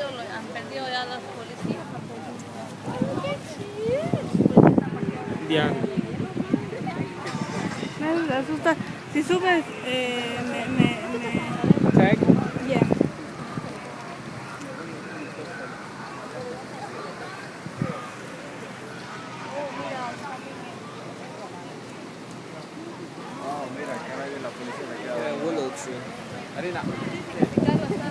han perdido ya las policías. Diana. Me asusta. Si subes, Tag. Yeah. Oh, mira, que ahora la policía le queda. Willow tree. Harina. El carro está